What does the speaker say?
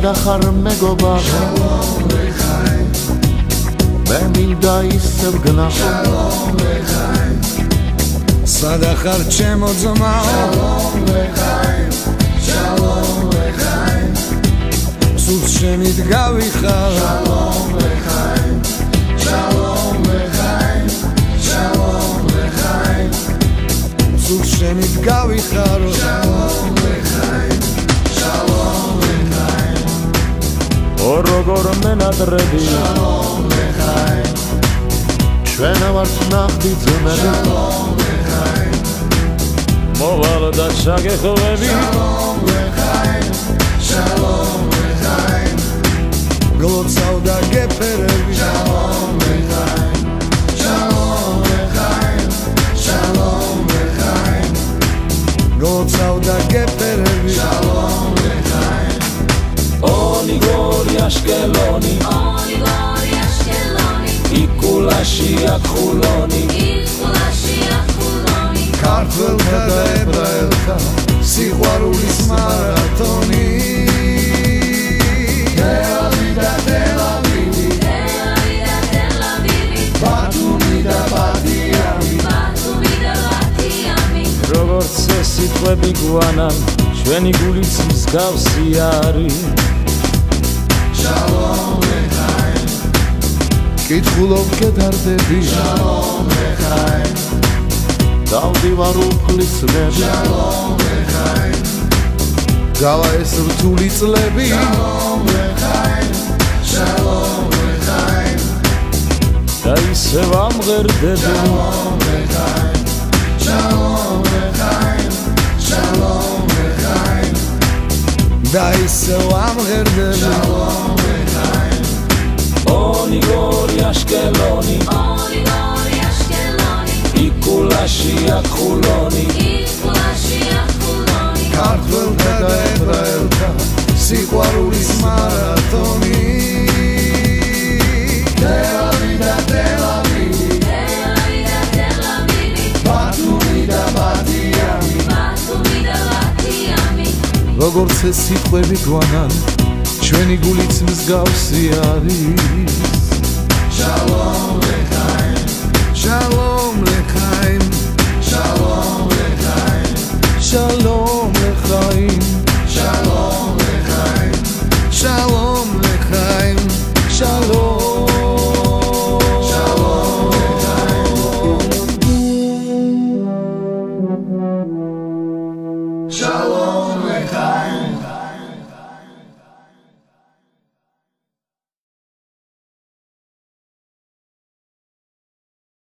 სადახარ მეგობა მე მინდა ისევ გნახო სადახარ ჩემო ძმაო სულ შენით გავიხარ სულ შენით გავიხარო როგორ მენატრები ჩვენ ვართ ნახტი ძმები მოვალ და ჩაგეხოვები გლოცავ და გეფერები გლოცავ და გეფერები ონი გორი აშკელონი იკულაშია ხულონი ქართველთა და ებრაელთა სიყვარულის მარათონი როგორც ეს სიტყვები გვანან ჩვენი გულიც მსგავსი არის კითხულობ გედარდები დავდივარ უფლისნები გავა ეს რთული წლები და ისევ ამღერდები და ისევ ამღერდები ონი გორი აშკელონი იკულაშია ხულონი ქართველთა და ებრაელთა სიყვარულის მარათონი თელავი და თელავი ბათუმი და ბათიამი როგორც ეს სიტყვები გვანან ჩვენი გულიც მსგავსი არის შალომ ლეხაიმ